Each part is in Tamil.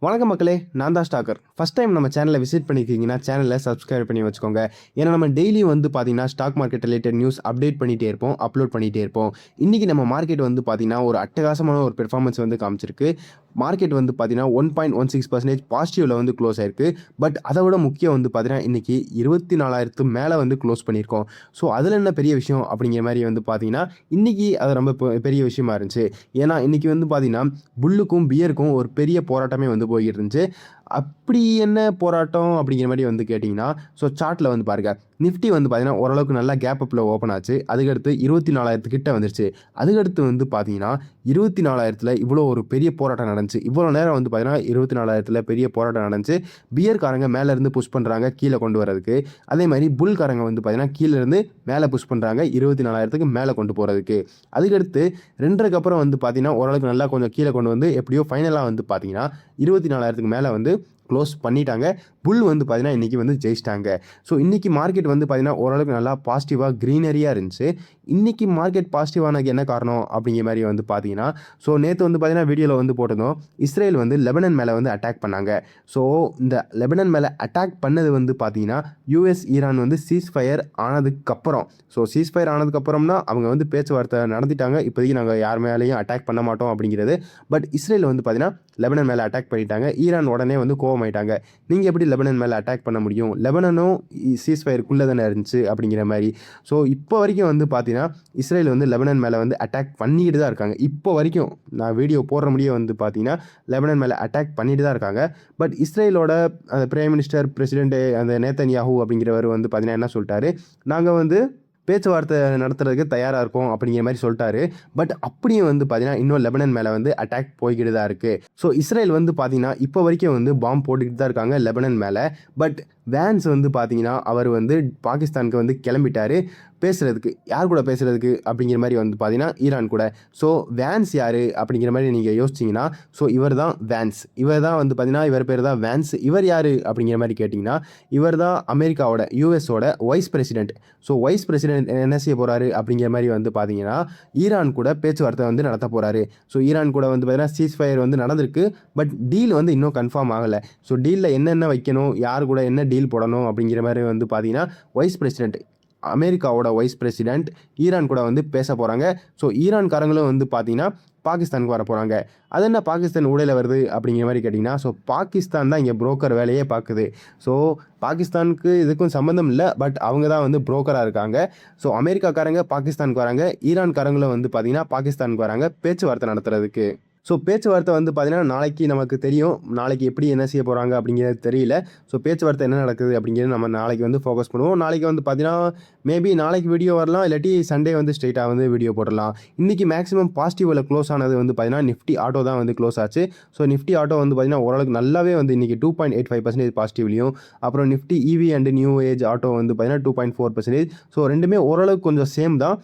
வணக்கம் மக்களே, நான் தான் ஸ்டாக்கர். ஃபர்ஸ்ட் டைம் நம்ம சேனலை விசிட் பண்ணியிருக்கீங்கன்னா சேனலை சப்ஸ்கிரைப் பண்ணி வச்சுக்கோங்க. ஏன்னா நம்ம டெய்லியும் பார்த்தீங்கன்னா stock market related news update பண்ணிகிட்டே இருப்போம், அப்லோட் பண்ணிகிட்டே இருப்போம். இன்றைக்கி நம்ம மார்க்கெட் பார்த்தீங்கன்னா ஒரு அட்டகாசமான ஒரு பெர்ஃபார்மன்ஸ் காமிச்சிருக்கு. மார்க்கெட் பார்த்தீங்கன்னா 1.16% பாசிட்டிவில் க்ளோஸ் ஆயிருக்கு. பட் அதை விட முக்கியம் பார்த்தீங்கன்னா இன்றைக்கி 24,000 மேலே க்ளோஸ் பண்ணியிருக்கோம். ஸோ அதில் என்ன பெரிய விஷயம் அப்படிங்கிற மாதிரி பார்த்தீங்கன்னா இன்றைக்கி அது ரொம்ப பெரிய விஷயமா இருந்துச்சு. ஏன்னா இன்றைக்கி பார்த்தீங்கன்னா புல்லுக்கும் பியருக்கும் ஒரு பெரிய போராட்டமே போய்கிட்டு இருந்துச்சு. அப்படி என்ன போராட்டம் அப்படிங்கிற மாதிரி கேட்டிங்கன்னா, ஸோ சார்ட்டில் பாருங்க, நிஃப்டி பார்த்தீங்கன்னா ஓரளவுக்கு நல்லா கேப் அப்பில் ஓப்பன் ஆச்சு. அதுக்கடுத்து 24,000 கிட்ட வந்துருச்சு. அதுக்கடுத்து பார்த்தீங்கன்னா 24,000 இவ்வளோ ஒரு பெரிய போராட்டம் நடந்துச்சு. இவ்வளோ நேரம் பார்த்தீங்கன்னா 24,000 பெரிய போராட்டம் நடந்துச்சு. பியர்காரங்க மேலேருந்து புஷ் பண்ணுறாங்க கீழே கொண்டு வரதுக்கு. அதே மாதிரி புல்காரங்க பார்த்தீங்கன்னா கீழேருந்து மேலே புஷ் பண்ணுறாங்க 24,000 மேலே கொண்டு போகிறதுக்கு. அதுக்கடுத்து 2:30க்கு அப்புறம் பார்த்தீங்கன்னா ஓரளவுக்கு நல்லா கொஞ்சம் கீழே கொண்டு வந்து எப்படியோ ஃபைனலாக பார்த்தீங்கன்னா 24,000 மேலே க்ளோஸ் பண்ணிட்டாங்க. புல் பார்த்தீங்கன்னா இன்றைக்கி ஜெயிச்சிட்டாங்க. ஸோ இன்றைக்கி மார்க்கெட் பார்த்தீங்கன்னா ஓரளவுக்கு நல்லா பாசிட்டிவாக க்ரீனரியாக இருந்துச்சு. இன்றைக்கி மார்க்கெட் பாசிட்டிவானதுக்கு என்ன காரணம் அப்படிங்கிற மாதிரி பார்த்தீங்கன்னா, ஸோ நேற்று பார்த்தீங்கன்னா வீடியோவில் போட்டிருந்தோம், இஸ்ரேல் லெபனன் மேலே அட்டாக் பண்ணாங்க. ஸோ இந்த லெபனன் மேலே அட்டாக் பண்ணது பார்த்தீங்கன்னா யூஎஸ் ஈரான் சீஸ்ஃபயர் ஆனதுக்கப்புறம். ஸோ சீஸ்ஃபயர் ஆனதுக்கப்புறம்னா அவங்க பேச்சுவார்த்தை நடத்திட்டாங்க. இப்போதைக்கு நாங்கள் யார் மேலேயும் அட்டாக் பண்ண மாட்டோம் அப்படிங்கிறது. பட் இஸ்ரேல் பார்த்தீங்கன்னா லெபனன் மேலே அட்டாக் பண்ணிட்டாங்க. ஈரான் உடனே கோவமாயிட்டாங்க. நீங்கள் எப்படி லெபனன் மேலே அட்டாக் பண்ண முடியும்? லெபனனும் சீஸ்ஃபயருக்குள்ளே தானே இருந்துச்சு அப்படிங்கிற மாதிரி. ஸோ இப்போ வரைக்கும் பார்த்தீங்கன்னா இஸ்ரேல் லெபனன் மேலே அட்டாக் பண்ணிட்டு தான் இருக்காங்க. இப்போ வரைக்கும் நான் வீடியோ போடுற முடிய பார்த்தீங்கன்னா லெபனன் மேலே அட்டாக் பண்ணிட்டு தான் இருக்காங்க. பட் இஸ்ரேலோட அந்த பிரைம் மினிஸ்டர் பிரசிடென்ட் அந்த நேத்தன்யாஹூ அப்படிங்கிறவர் பார்த்தீங்கன்னா என்ன சொல்லிட்டாரு, நாங்கள் பேச்சுவார்த்தை நடத்துறதுக்கு தயாராக இருக்கும் அப்படிங்கிற மாதிரி சொல்லிட்டாரு. பட் அப்படியும் பார்த்தீங்கன்னா இன்னும் லெபனன் மேலே அட்டாக் போய்கிட்டு தான் இருக்குது. ஸோ இஸ்ரேல் பார்த்தீங்கன்னா இப்போ வரைக்கும் பாம்பு போட்டுக்கிட்டு தான் இருக்காங்க லெபனன் மேலே. பட் வேன்ஸ் பார்த்தீங்கன்னா அவர் பாகிஸ்தானுக்கு கிளம்பிட்டாரு பேசுகிறதுக்கு. யார் கூட பேசுகிறதுக்கு அப்படிங்கிற மாதிரி பார்த்தீங்கன்னா ஈரான் கூட. ஸோ வேன்ஸ் யார் அப்படிங்கிற மாதிரி நீங்கள் யோசிச்சிங்கன்னா, ஸோ இவர் தான் வேன்ஸ். இவர் தான் பார்த்தீங்கன்னா இவர் பேர் தான் வேன்ஸ். இவர் யார் அப்படிங்கிற மாதிரி கேட்டிங்கன்னா, இவர் தான் அமெரிக்காவோட யூஎஸோட vice president. So vice president என்ன செய்ய போகிறாரு அப்படிங்கிற மாதிரி பார்த்தீங்கன்னா ஈரான் கூட பேச்சுவார்த்தை நடத்த போகிறாரு. ஸோ ஈரான் கூட பார்த்தீங்கன்னா சீஸ்ஃபயர் நடந்திருக்கு. பட் டீல் இன்னும் கன்ஃபார்ம் ஆகலை. ஸோ டீலில் என்னென்ன வைக்கணும், யார் கூட என்ன டீல் போடணும் அப்படிங்கிற மாதிரி பார்த்தீங்கன்னா வைஸ் பிரசிடென்ட், அமெரிக்காவோட வைஸ் பிரசிடென்ட் ஈரான் கூட பேச போகிறாங்க. ஸோ ஈரான்காரங்களும் பார்த்தீங்கன்னா பாகிஸ்தானுக்கு வர போகிறாங்க. அது என்ன பாகிஸ்தான் ஊடையில் வருது அப்படிங்கிற மாதிரி கேட்டிங்கன்னா, ஸோ பாகிஸ்தான் தான் இங்கே புரோக்கர் வேலையே பார்க்குது. ஸோ பாகிஸ்தானுக்கு இதுக்கும் சம்மந்தம் இல்லை. பட் அவங்க தான் புரோக்கராக இருக்காங்க. ஸோ அமெரிக்காக்காரங்க பாகிஸ்தானுக்கு வராங்க, ஈரான்காரங்களும் பார்த்தீங்கன்னா பாகிஸ்தானுக்கு வராங்க பேச்சுவார்த்தை நடத்துறதுக்கு. ஸோ பேச்சுவார்த்தை பார்த்தீங்கன்னா நாளைக்கு நமக்கு தெரியும். நாளைக்கு எப்படி என்ன செய்ய போகிறாங்க அப்படிங்கிறது தெரியல. ஸோ பேச்சுவார்த்தை என்ன நடக்குது அப்படிங்கிறது நம்ம நாளைக்கு ஃபோக்கஸ் பண்ணுவோம். நாளைக்கு பார்த்தீங்கன்னா மேபி நாளைக்கு வீடியோ வரலாம், இல்லாட்டி சண்டே ஸ்ட்ரெயிட்டாக வீடியோ போடலாம். இன்றைக்கி மேக்ஸிமம் பாசிட்டிவில் க்ளோஸ் ஆனது பார்த்தீங்கன்னா நிஃப்டி ஆட்டோ தான் க்ளோஸ் ஆச்சு. ஸோ நிஃப்டி ஆட்டோ பார்த்தீங்கன்னா ஓரளவுக்கு நல்லாவே இன்றைக்கி 2.85% பாசிட்டிவ்லையும், அப்புறம் Nifty EV and new age auto பார்த்தீங்கன்னா 2.4%. ஸோ ரெண்டுமே ஓரளவுக்கு கொஞ்சம் சேம் தான்.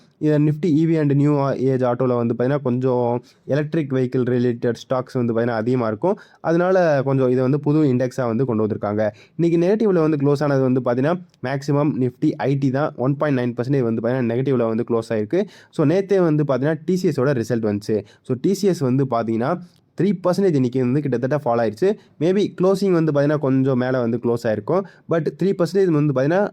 Nifty EV and new age ஆட்டோவில் பார்த்தீங்கன்னா கொஞ்சம் எலக்ட்ரிக் வெஹிக்கிள் ரிலேட்டட் ஸ்டாக்ஸ் பார்த்தீங்கன்னா அதிகமாக இருக்கும். அதனால கொஞ்சம் இதை புது இண்டெக்ஸாக கொண்டு வந்திருக்காங்க. இன்றைக்கி நெகட்டிவில் க்ளோஸ் ஆனது பார்த்தீங்கன்னா மேக்ஸிமம் நிஃப்டி ஐடி தான் 1.9% பார்த்தீங்கன்னா நெகட்டிவில் க்ளோஸ் ஆயிருக்கு. ஸோ நேற்றே பார்த்தீங்கன்னா டிசிஎஸோட ரிசல்ட் வந்துச்சு. ஸோ டிசிஎஸ் பார்த்தீங்கன்னா 3% இன்றைக்கி கிட்டத்தட்ட ஃபாலோ ஆயிடுச்சு. மேபி க்ளோசிங் பார்த்தீங்கன்னா கொஞ்சம் மேலே க்ளோஸ் ஆகிருக்கும். பட் 3% பார்த்தீங்கன்னா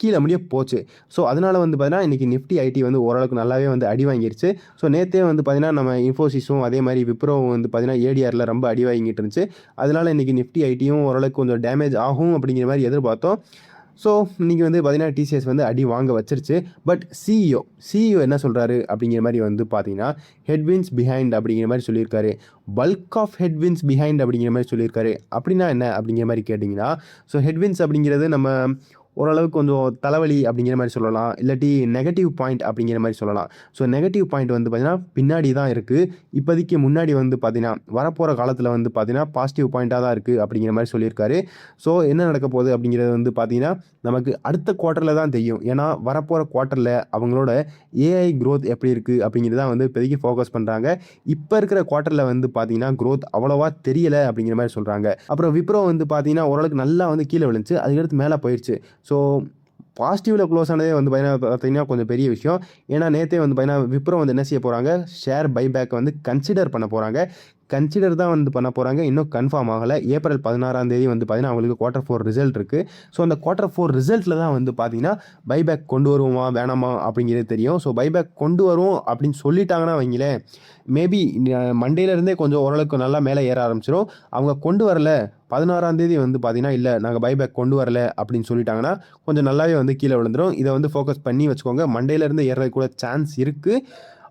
கீழே முடிய போச்சு. ஸோ அதனால் பார்த்தீங்கன்னா இன்றைக்கி நிஃப்டி ஐடி ஓரளவுக்கு நல்லாவே அடி வாங்கிருச்சு. ஸோ நேற்றே பார்த்தீங்கன்னா நம்ம இன்ஃபோசிஸும் அதே மாதிரி விப்ரோவும் பார்த்தீங்கன்னா ஏடிஆரில் ரொம்ப அடி வாங்கிட்டு இருந்துச்சு. அதனால் இன்றைக்கி நிஃப்டி ஐடியும் ஓரளவுக்கு கொஞ்சம் டேமேஜ் ஆகும் அப்படிங்கிற மாதிரி எதிர்பார்த்தோம். ஸோ இன்றைக்கி பார்த்தீங்கன்னா டிசிஎஸ் அடி வாங்க வச்சிருச்சு. பட் சிஇஓ என்ன சொல்கிறாரு அப்படிங்கிற மாதிரி பார்த்தீங்கன்னா ஹெட்வின்ஸ் பிஹைண்ட் அப்படிங்கிற மாதிரி சொல்லியிருக்காரு. பல்க் ஆஃப் ஹெட்வின்ஸ் பிஹைண்ட் அப்படிங்கிற மாதிரி சொல்லியிருக்காரு. அப்படின்னா என்ன அப்படிங்கிற மாதிரி கேட்டிங்கன்னா, ஸோ ஹெட்வின்ஸ் அப்படிங்கிறது நம்ம ஓரளவுக்கு கொஞ்சம் தலைவலி அப்படிங்கிற மாதிரி சொல்லலாம், இல்லாட்டி நெகட்டிவ் பாயிண்ட் அப்படிங்கிற மாதிரி சொல்லலாம். ஸோ நெகட்டிவ் பாயிண்ட் பார்த்தீங்கன்னா பின்னாடி தான் இருக்குது. இப்போதைக்கு முன்னாடி பார்த்தீங்கன்னா வரப்போகிற காலத்தில் பார்த்தீங்கன்னா பாசிட்டிவ் பாயிண்ட்டாக தான் இருக்குது அப்படிங்கிற மாதிரி சொல்லியிருக்காரு. ஸோ என்ன நடக்க போகுது அப்படிங்கிறது பார்த்தீங்கன்னா நமக்கு அடுத்த குவார்ட்டரில் தான் தெரியும். ஏன்னா வரப்போகிற குவார்ட்டரில் அவங்களோட ஏஐ க்ரோத் எப்படி இருக்குது அப்படிங்கிறது தான் இப்போதைக்கு ஃபோக்கஸ் பண்ணுறாங்க. இப்போ இருக்கிற குவார்ட்டரில் பார்த்தீங்கன்னா க்ரோத் அவ்வளோவா தெரியலை அப்படிங்கிற மாதிரி சொல்கிறாங்க. அப்புறம் விப்ரோ பார்த்தீங்கன்னா ஓரளவுக்கு நல்லா கீழே விழுந்துச்சு, அதுக்கடுத்து மேலே போயிடுச்சு. ஸோ பாசிட்டிவில் க்ளோஸ் ஆனதே பார்த்தீங்கன்னா கொஞ்சம் பெரிய விஷயம். ஏன்னா நேற்றே பார்த்தீங்கன்னா விப்ரோ என்ன செய்ய போகிறாங்க, ஷேர் பைபேக் கன்சிடர் பண்ண போகிறாங்க. கன்சிடர் தான் வந்து பண்ண போகிறாங்க, இன்னும் கன்ஃபார்ம் ஆகலை. ஏப்ரல் 16ஆம் தேதி வந்து பார்த்தீங்கன்னா அவங்களுக்கு Q4 ரிசல்ட் இருக்குது. ஸோ அந்த Q4 ரிசல்ட்டில் தான் வந்து பார்த்தீங்கன்னா பைபேக் கொண்டு வருவோமா வேணாமா அப்படிங்கிறது தெரியும். ஸோ பைபேக் கொண்டு வரும் அப்படின்னு சொல்லிட்டாங்கன்னா வைங்களேன், மேபி மண்டேலேருந்தே கொஞ்சம் ஓரளவுக்கு நல்லா மேலே ஏற ஆரம்பிச்சிடும். அவங்க கொண்டு வரல 16ஆம் தேதி வந்து பார்த்தீங்கன்னா, இல்லை நாங்கள் பைபேக் கொண்டு வரல அப்படின்னு சொல்லிட்டாங்கன்னா கொஞ்சம் நல்லாவே வந்து கீழே விழுந்துடும். இதை வந்து ஃபோக்கஸ் பண்ணி வச்சுக்கோங்க. மண்டேலேருந்து ஏறது கூட சான்ஸ் இருக்குது.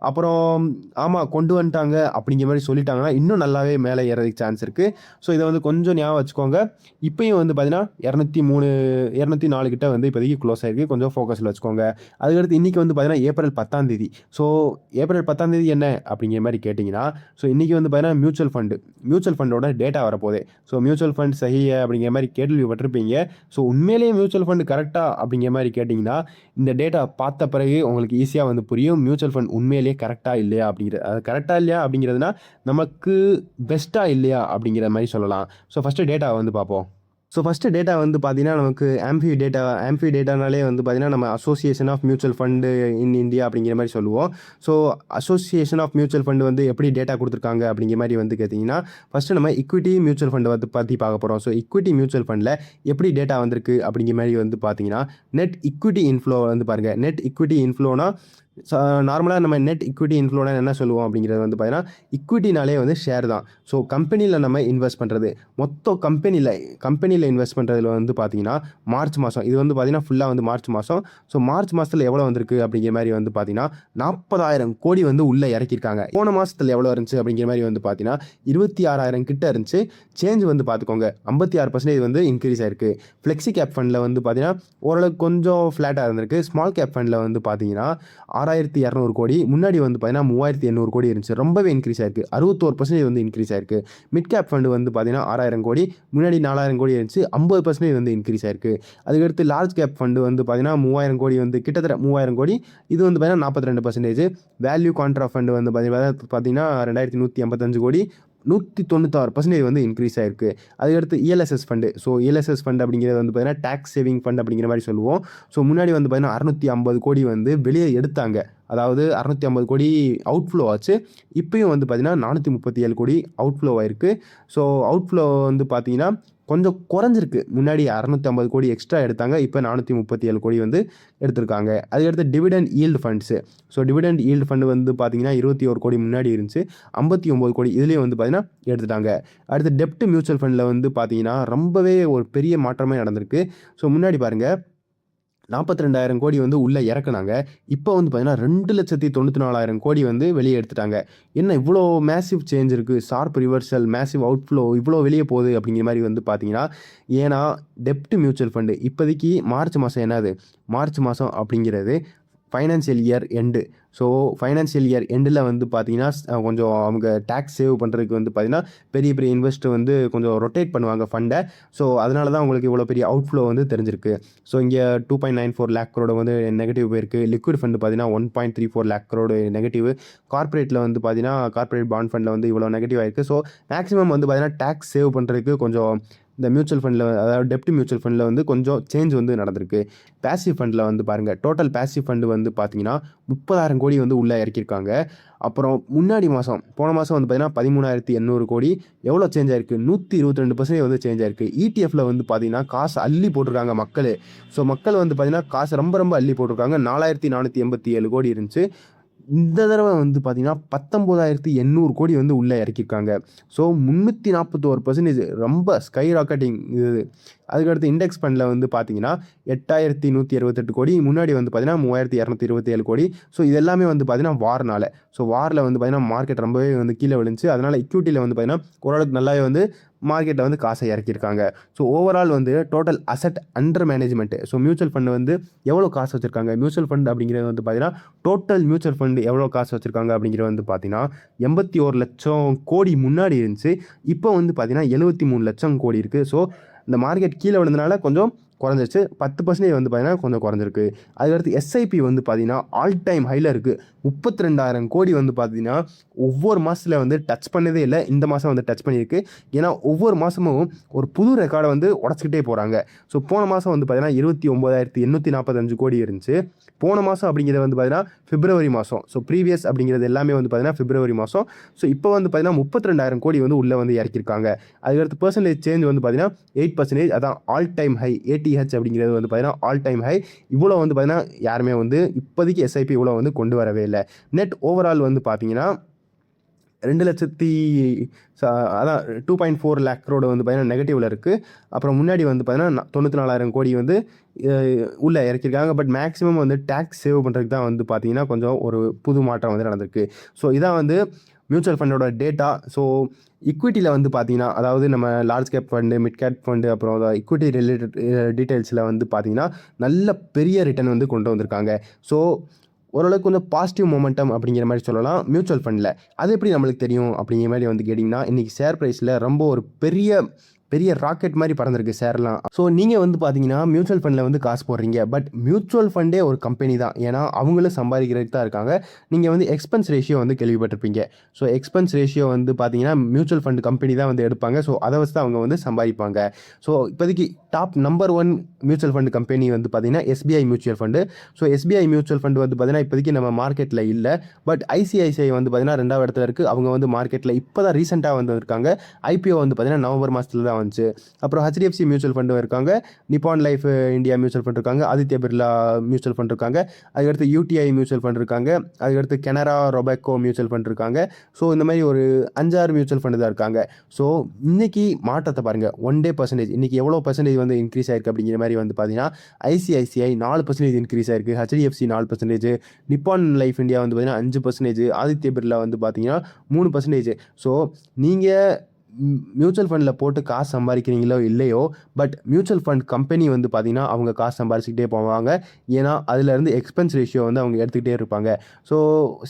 அப்புறம் ஆமாம் கொண்டு வந்துட்டாங்க அப்படிங்கிற மாதிரி சொல்லிட்டாங்கன்னா இன்னும் நல்லாவே மேலே ஏறதுக்கு சான்ஸ் இருக்குது. ஸோ இதை வந்து கொஞ்சம் ஞாபகம் வச்சுக்கோங்க. இப்போயும் வந்து பார்த்தீங்கன்னா 203 204 கிட்ட வந்து இப்போதைக்கு க்ளோஸ் ஆகிருக்கு. கொஞ்சம் ஃபோக்கஸில் வச்சுக்கோங்க. அதுக்கடுத்து இன்றைக்கி வந்து பார்த்தீங்கன்னா ஏப்ரல் 10ஆம் தேதி. ஸோ ஏப்ரல் 10ஆம் தேதி என்ன அப்படிங்கிற மாதிரி கேட்டிங்கன்னா, ஸோ இன்றைக்கி வந்து பார்த்தீங்கன்னா மியூச்சுவல் ஃபண்டோட டேட்டா வரப்போகுது. ஸோ மியூச்சுவல் ஃபண்ட் சஹிய அப்படிங்கிற மாதிரி கேள்விப்பட்டிருப்பீங்க. ஸோ உண்மையிலேயே மியூச்சுவல் ஃபண்ட் கரெக்டாக அப்படிங்கிற மாதிரி கேட்டிங்கன்னா இந்த டேட்டா பார்த்த பிறகு உங்களுக்கு ஈஸியாக வந்து புரியும் மியூச்சுவல் ஃபண்ட் உண்மையிலேயே கரெக்டாக இல்லையா அப்படிங்கிறது. அது கரெக்டாக இல்லையா அப்படிங்கிறதுனா நமக்கு பெஸ்ட்டாக இல்லையா அப்படிங்கிற மாதிரி சொல்லலாம். ஸோ ஃபஸ்ட்டு டேட்டா வந்து பார்ப்போம். ஸோ ஃபஸ்ட்டு டேட்டா வந்து பார்த்தீங்கன்னா நமக்கு ஆம்பி டேட்டானாலே வந்து பார்த்தீங்கன்னா நம்ம association of mutual fund in India அப்படிங்கிற மாதிரி சொல்லுவோம். So association of mutual fund வந்து எப்படி டேட்டா கொடுத்துருக்காங்க அப்படிங்கிற மாதிரி வந்து கேட்டிங்கன்னா, ஃபஸ்ட்டு நம்ம இக்விட்டி மியூச்சுவல் ஃபண்டு வந்து பற்றி பார்க்க போகிறோம். ஸோ இக்விட்டி மியூச்சுவல் ஃபண்டில் எப்படி டேட்டா வந்திருக்கு அப்படிங்கிற மாதிரி வந்து பார்த்தீங்கன்னா, நெட் இக்விட்டி இன்ஃப்ளோ வந்து பாருங்கள். நெட் இக்விட்டி இன்ஃப்ளோனா நார்மலாக நம்ம நெட் இக்விட்டி இன்ஃப்ளோனா என்ன சொல்லுவோம் அப்படிங்கிறது வந்து பார்த்தீங்கன்னா, இக்விட்டினாலே வந்து ஷேர் தான். ஸோ கம்பெனியில் நம்ம இன்வெஸ்ட் பண்ணுறது, மொத்தம் கம்பெனியில் இன்வெஸ்ட் பண்ணுறதுல வந்து பார்த்தீங்கன்னா மார்ச் மாதம் இது வந்து பார்த்தீங்கன்னா ஃபுல்லாக வந்து மார்ச் மாதம். ஸோ மார்ச் மாதத்தில் எவ்வளோ வந்திருக்கு அப்படிங்கிற மாதிரி வந்து பார்த்தீங்கன்னா 40,000 கோடி வந்து உள்ளே இறக்கியிருக்காங்க. போன மாதத்தில் எவ்வளோ இருந்துச்சு அப்படிங்கிற மாதிரி வந்து பார்த்தீங்கன்னா 26,000 கிட்ட இருந்துச்சு. சேஞ்ச் வந்து பார்த்துக்கோங்க 56% வந்து இன்க்ரீஸ் ஆயிருக்கு. ஃப்ளெக்ஸி கேப் ஃபண்டில் வந்து பார்த்தீங்கன்னா ஓரளவுக்கு கொஞ்சம் ஃப்ளாட்டாக இருந்திருக்கு. ஸ்மால் கேப் ஃபண்டில் வந்து பார்த்தீங்கன்னா 6,200 கோடி, முன்னாடி வந்து பார்த்தீங்கன்னா 3,800 கோடி இருந்துச்சு. ரொம்பவே இன்க்ரீஸ் ஆயிருக்கு. 61% வந்து இன்க்ரீஸ் ஆயிருக்கு. மிட் கேப் ஃபண்டு வந்து பார்த்தீங்கன்னா 6,000 கோடி, முன்னாடி 4,000 கோடி இருந்துச்சு. 50% வந்து இன்க்ரீஸ் ஆயிருக்கு. அதுக்கடுத்து லார்ஜ் கேப் ஃபண்டு வந்து பார்த்தீங்கன்னா 3,000 கோடி வந்து கிட்டத்தட்ட 3,000 கோடி, இது வந்து பார்த்தீங்கன்னா 42%. வேல்யூ கான்ட்ரா ஃபண்டு வந்து பார்த்தீங்கன்னா 2,185 கோடி, 196% வந்து இன்க்ரீஸ் ஆயிருக்கு. அதுக்கடுத்து ELSS fund. So ELSS fund அப்படிங்கிறது வந்து பார்த்தீங்கன்னா டேக்ஸ் சேவிங் ஃபண்ட் அப்படிங்கிற மாதிரி சொல்லுவோம். ஸோ முன்னாடி வந்து பார்த்தீங்கன்னா 650 கோடி வந்து வெளியே எடுத்தாங்க. அதாவது 650 கோடி அவுட்ஃப்ளோ ஆச்சு. இப்போயும் வந்து பார்த்தீங்கன்னா 437 கோடி அவுட்ஃப்ளோ ஆயிருக்கு. ஸோ அவுட்ஃப்ளோ வந்து பார்த்தீங்கன்னா கொஞ்சம் குறைஞ்சிருக்கு. முன்னாடி 650 கோடி எக்ஸ்ட்ரா எடுத்தாங்க, இப்போ 437 கோடி வந்து எடுத்திருக்காங்க. அதுக்கடுத்து dividend yield funds. So dividend yield fund வந்து பார்த்தீங்கன்னா 21 கோடி முன்னாடி இருந்துச்சு, 59 கோடி இதுலேயே வந்து பார்த்தீங்கன்னா எடுத்துட்டாங்க. அடுத்து டெப்ட் மியூச்சுவல் ஃபண்டில் வந்து பார்த்தீங்கன்னா ரொம்பவே ஒரு பெரிய மாற்றமே நடந்திருக்கு. ஸோ முன்னாடி பாருங்கள் 42,000 கோடி வந்து உள்ளே இறக்குனாங்க. இப்போ வந்து பார்த்தீங்கன்னா 2,94,000 கோடி வந்து வெளியே எடுத்துட்டாங்க. என்ன இவ்வளோ மேசிவ் சேஞ்ச் இருக்குது, ஷார்ப் ரிவர்சல், மேசிவ் அவுட்ஃப்ளோ இவ்வளோ வெளியே போகுது அப்படிங்கிற மாதிரி வந்து பார்த்தீங்கன்னா, ஏன்னா டெப்ட் மியூச்சுவல் ஃபண்டு இப்போதைக்கு மார்ச் மாதம் என்னது, மார்ச் மாதம் அப்படிங்கிறது financial year end. So financial year எண்டில் வந்து பார்த்தீங்கன்னா கொஞ்சம் அவங்க டேக்ஸ் சேவ் பண்ணுறதுக்கு வந்து பார்த்தீங்கன்னா பெரிய பெரிய இன்வெஸ்டர் வந்து கொஞ்சம் ரொட்டேட் பண்ணுவாங்க ஃபண்டை. ஸோ அதனால தான் உங்களுக்கு இவ்வளோ பெரிய அவுட்ஃப்ளோ வந்து தெரிஞ்சிருக்கு. ஸோ இங்கே 2.94 lakh crore வந்து நெகட்டிவ் போயிருக்கு. லிக்விட் ஃபண்டு பார்த்தீங்கன்னா 1.34 lakh crore நெகட்டிவ். கார்ப்பரேட்டில் வந்து பார்த்தீங்கன்னா கார்ப்பரேட் பாண்ட் ஃபண்டில் வந்து இவ்வளோ நெகட்டிவ் ஆயிருக்கு. ஸோ மேக்ஸிமம் வந்து பார்த்தீங்கன்னா டேக்ஸ் சேவ் பண்ணுறதுக்கு கொஞ்சம் இந்த மியூச்சுவல் ஃபண்டில், அதாவது டெப்ட் மியூச்சுவல் ஃபண்டில் வந்து கொஞ்சம் சேஞ்ச் வந்து நடந்திருக்கு. பேசிவ் ஃபண்டில் வந்து பாருங்கள், டோட்டல் பேசிவ் ஃபண்டு வந்து பார்த்தீங்கன்னா 30,000 கோடி வந்து உள்ளே இறக்கியிருக்காங்க. அப்புறம் முன்னாடி மாதம் போன மாதம் வந்து பார்த்தீங்கன்னா 13,800 கோடி எவ்வளோ சேஞ்ச் ஆயிருக்கு, 122% வந்து சேஞ்ச் ஆயிருக்கு. இடிஎஃப்ல வந்து பார்த்தீங்கன்னா காசு அள்ளி போட்டிருக்காங்க மக்கள். ஸோ மக்கள் வந்து பார்த்தீங்கன்னா காசு ரொம்ப ரொம்ப அள்ளி போட்டிருக்காங்க. 4,487 கோடி இருந்துச்சு. இந்த தடவை வந்து பார்த்தீங்கன்னா 19,800 கோடி வந்து உள்ளே இறக்கியிருக்காங்க. ஸோ 341% ரொம்ப ஸ்கை ராக்கெட்டிங் இது. அதுக்கடுத்து இண்டெக்ஸ் ஃபண்டில் வந்து பார்த்தீங்கன்னா 8,168 கோடி, முன்னாடி வந்து பார்த்தீங்கன்னா 3,227 கோடி. ஸோ இது எல்லாமே வந்து பார்த்தீங்கன்னா வார்னால. ஸோ வாரில் வந்து பார்த்தீங்கன்னா மார்க்கெட் ரொம்பவே வந்து கீழே விழுந்துச்சு. அதனால் இக்விட்டியில் வந்து பார்த்தீங்கன்னா ஓரளவுக்கு நல்லாவே வந்து மார்க்கெட்டில் வந்து காசை இறக்கியிருக்காங்க. ஸோ ஓவரால் வந்து total asset under management. So mutual fund வந்து எவ்வளோ காசு வச்சுருக்காங்க, மியூச்சுவல் ஃபண்ட் அப்படிங்கிறது வந்து பார்த்தீங்கன்னா டோட்டல் மியூச்சுவல் ஃபண்டு எவ்வளோ காசு வச்சுருக்காங்க அப்படிங்கிறது வந்து பார்த்தீங்கன்னா 81 லட்சம் கோடி முன்னாடி இருந்துச்சு. இப்போ வந்து பார்த்தீங்கன்னா 73 லட்சம் கோடி இருக்குது. ஸோ இந்த மார்க்கெட் கீழே விழுந்தனால கொஞ்சம் குறைஞ்சிருச்சு. 10% வந்து பார்த்தீங்கன்னா கொஞ்சம் குறைஞ்சிருக்கு. அதுக்கடுத்து எஸ்ஐபி வந்து பார்த்தீங்கன்னா ஆல் டைம் ஹையில் இருக்குது. 32,000 கோடி வந்து பார்த்தீங்கன்னா ஒவ்வொரு மாதத்தில் வந்து டச் பண்ணதே இல்லை. இந்த மாதம் வந்து டச் பண்ணியிருக்கு. ஏன்னா ஒவ்வொரு மாதமும் ஒரு புது ரெக்கார்டை வந்து உடச்சிக்கிட்டே போகிறாங்க. ஸோ போன மாதம் வந்து பார்த்தீங்கன்னா 29,845 கோடி இருந்துச்சு. போன மாதம் அப்படிங்கிறது வந்து பார்த்தீங்கன்னா பிப்ரவரி மாதம். ஸோ ப்ரீவியஸ் அப்படிங்கிறது எல்லாமே வந்து பார்த்தீங்கன்னா பிப்ரவரி மாதம். ஸோ இப்போ வந்து பார்த்தீங்கன்னா 32,000 கோடி வந்து உள்ளே வந்து இறக்கியிருக்காங்க. அதுக்கடுத்து பெர்சன்டேஜ் சேஞ்ச் வந்து பார்த்தீங்கன்னா 8%. அதான் ஆல் டைம் ஹை. ஏடிஹெச் அப்படிங்கிறது வந்து பார்த்தீங்கன்னா ஆல் டைம் ஹை. இவ்வளோ வந்து பார்த்தீங்கன்னா யாருமே வந்து இப்போதைக்கு எஸ்ஐபி இவ்வளோ வந்து கொண்டு வரவே இல்லை. நெட் ஓவரால் வந்து பார்த்தீங்கன்னா 2 லட்சத்தி அதான் 2.4 லேக் க்ரோடு வந்து பார்த்தீங்கன்னா நெகட்டிவில் இருக்குது. அப்புறம் முன்னாடி வந்து பார்த்தீங்கன்னா 94,000 கோடி வந்து உள்ளே இறக்கியிருக்காங்க. பட் மேக்ஸிமம் வந்து டேக்ஸ் சேவ் பண்ணுறதுக்கு தான் வந்து பார்த்தீங்கன்னா கொஞ்சம் ஒரு புது மாற்றம் வந்து நடந்திருக்கு. ஸோ இதான் வந்து மியூச்சுவல் ஃபண்டோட டேட்டா. ஸோ ஈக்விட்டியில் வந்து பார்த்தீங்கன்னா அதாவது நம்ம large cap fund, mid cap fund, அப்புறம் ஈக்விட்டி ரிலேட்டட் டீட்டெயில்ஸில் வந்து பார்த்தீங்கன்னா நல்ல பெரிய ரிட்டர்ன் வந்து கொண்டு வந்திருக்காங்க. ஸோ ஓரளவுக்கு கொஞ்சம் பாசிட்டிவ் மொமெண்டம் அப்படிங்கிற மாதிரி சொல்லலாம் மியூச்சுவல் ஃபண்டில். அது எப்படி நம்மளுக்கு தெரியும் அப்படிங்கிற மாதிரி வந்து கேட்டிங்கன்னா, இன்றைக்கி ஷேர் ப்ரைஸில் ரொம்ப ஒரு பெரிய ராக்கெட் மாதிரி பறந்துருக்கு ஷேர்லாம். ஸோ நீங்கள் வந்து பார்த்தீங்கன்னா மியூச்சுவல் ஃபண்டில் வந்து காசு போடுறீங்க. பட் மியூச்சுவல் ஃபண்டே ஒரு கம்பெனி தான். ஏன்னா அவங்களும் சம்பாதிக்கிறதுக்கு தான் இருக்காங்க. நீங்கள் வந்து எக்ஸ்பென்ஸ் ரேஷியோ வந்து கேள்விப்பட்டிருப்பீங்க. ஸோ எக்ஸ்பென்ஸ் ரேஷியோ வந்து பார்த்தீங்கன்னா மியூச்சுவல் ஃபண்ட் கம்பெனி தான் வந்து எடுப்பாங்க. ஸோ அதை வச்சு தான் அவங்க வந்து சம்பாதிப்பாங்க. ஸோ இப்போதைக்கு top number 1 mutual fund company வந்து பார்த்தீங்கன்னா SBI mutual fund. So SBI mutual fund வந்து பார்த்தீங்கன்னா இப்போதைக்கு நம்ம மார்க்கெட்டில் இல்லை. பட் ஐசிஐசிஐ வந்து பார்த்தீங்கன்னா 2வது இடத்துல இருக்குது. அவங்க வந்து மார்க்கெட்டில் இப்போ தான் ரீசெண்டாக வந்து இருக்காங்க. ஐபிஓ வந்து பார்த்தீங்கன்னா நவம்பர் மாதத்தில் தான் வந்துச்சு. அப்புறம் ஹெச்டிஎஃப்சி மியூச்சுவல் ஃபண்டும் இருக்காங்க. நிப்பான் லைஃப் இந்தியா மியூச்சுவல் ஃபண்ட் இருக்காங்க. ஆதித்ய பிர்லா மியூச்சுவல் ஃபண்ட் இருக்காங்க. அதுக்கடுத்து யூடிஐ மியூச்சுவல் ஃபண்ட் இருக்காங்க. அதுக்கடுத்து கனரா ரொபேக்கோ மியூச்சுவல் ஃபண்ட் இருக்காங்க. ஸோ இந்த மாதிரி ஒரு 5-6 மியூச்சுவல் ஃபண்டு தான் இருக்காங்க. ஸோ இன்றைக்கி மாற்றத்தை பாருங்கள். 1 டே பர்சன்டேஜ் இன்றைக்கி எவ்வளோ பர்சன்டேஜ் வந்து இன்க்ரீஸ் ஆயிருக்கு அப்படிங்கிற மாதிரி வந்து பார்த்தீங்கன்னா ஐசிஐசிஐ 4% இன்க்ரீஸ் ஆயிருக்கு. ஹெச்டிஎஃப்சி 4%, நிப்பான் லைஃப் இந்தியா வந்து பார்த்தீங்கன்னா 5%, ஆதித்ய பிர்லா வந்து பார்த்தீங்கன்னா 3%. ஸோ நீங்கள் மியூச்சுவல் ஃபண்டில் போட்டு காசு சம்பாதிக்கிறீங்களோ இல்லையோ, பட் மியூச்சுவல் ஃபண்ட் கம்பெனி வந்து பார்த்திங்கன்னா அவங்க காசு சம்பாதிச்சிக்கிட்டே போவாங்க. ஏன்னா அதிலேருந்து எக்ஸ்பென்ஸ் ரேஷியோ வந்து அவங்க எடுத்துக்கிட்டே இருப்பாங்க. ஸோ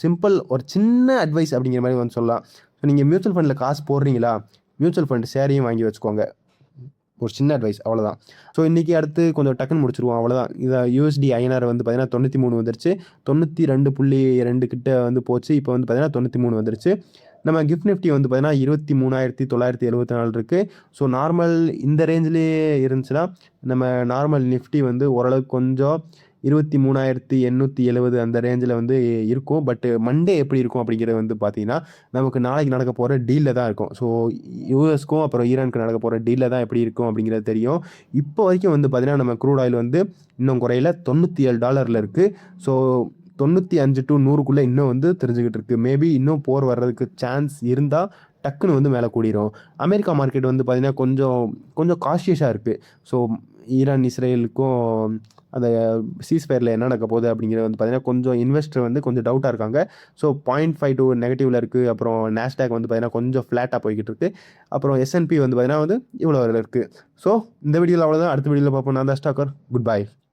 சிம்பிள் ஒரு சின்ன அட்வைஸ் அப்படிங்கிற மாதிரி வந்து சொல்லலாம். ஸோ நீங்கள் மியூச்சுவல் ஃபண்டில் காசு போடுறீங்களா, மியூச்சுவல் ஃபண்ட் ஷேரையும் வாங்கி வச்சுக்கோங்க. ஒரு சின்ன அட்வைஸ் அவ்வளோதான். ஸோ இன்றைக்கி அடுத்து கொஞ்சம் டக்குன்னு முடிச்சிருவோம் அவ்வளோதான். இதை யூஎஸ்டி ஐஎன்ஆர் வந்து பார்த்தீங்கன்னா 93 வந்துருச்சு. 92.2 கிட்ட வந்து போச்சு. இப்போ வந்து பார்த்தீங்கன்னா 93 வந்துருச்சு. நம்ம கிஃப்ட் நிஃப்டி வந்து பார்த்தீங்கன்னா 23,974 இருக்குது. ஸோ நார்மல் இந்த ரேஞ்சிலே இருந்துச்சுன்னா நம்ம நார்மல் நிஃப்டி வந்து ஓரளவுக்கு கொஞ்சம் 23,870 அந்த ரேஞ்சில் வந்து இருக்கும். பட் மண்டே எப்படி இருக்கும் அப்படிங்கிறது வந்து பார்த்தீங்கன்னா நமக்கு நாளைக்கு நடக்க போகிற டீலில் தான் இருக்கும். ஸோ யூஎஸ்க்கும் அப்புறம் ஈரானுக்கு நடக்க போகிற டீலில் தான் எப்படி இருக்கும் அப்படிங்கிறது தெரியும். இப்போ வரைக்கும் வந்து பார்த்தீங்கன்னா நம்ம க்ரூட் ஆயில் வந்து இன்னும் குறையில $97 இருக்குது. ஸோ 95 to 100க்குள்ளே இன்னும் வந்து தெரிஞ்சுக்கிட்டு இருக்குது. மேபி இன்னும் போர் வர்றதுக்கு சான்ஸ் இருந்தால் டக்குன்னு வந்து மேலே கூடிரும். அமெரிக்கா மார்க்கெட் வந்து பார்த்திங்கன்னா கொஞ்சம் காஷியஸாக இருக்குது. ஸோ ஈரான் இஸ்ரேலுக்கும் அந்த சீஸ்ஃபயரில் என்ன நடக்க போகுது அப்படிங்கிறது வந்து பார்த்திங்கன்னா கொஞ்சம் இன்வெஸ்டர் வந்து கொஞ்சம் டவுட்டாக இருக்காங்க. ஸோ 0.52 நெகட்டிவில் இருக்குது. அப்புறம் நாஸ்டாக் வந்து பார்த்திங்கன்னா கொஞ்சம் ஃப்ளாட்டாக போய்கிட்டு இருக்குது. அப்புறம் எஸ்என்பி வந்து பார்த்திங்கன்னா வந்து இவ்வளோ இருக்குது. ஸோ இந்த வீடியோவில் அவ்வளோதான். அடுத்த வீடியோவில் பார்ப்போம். நான் தான் ஸ்டாக்கர். Good bye.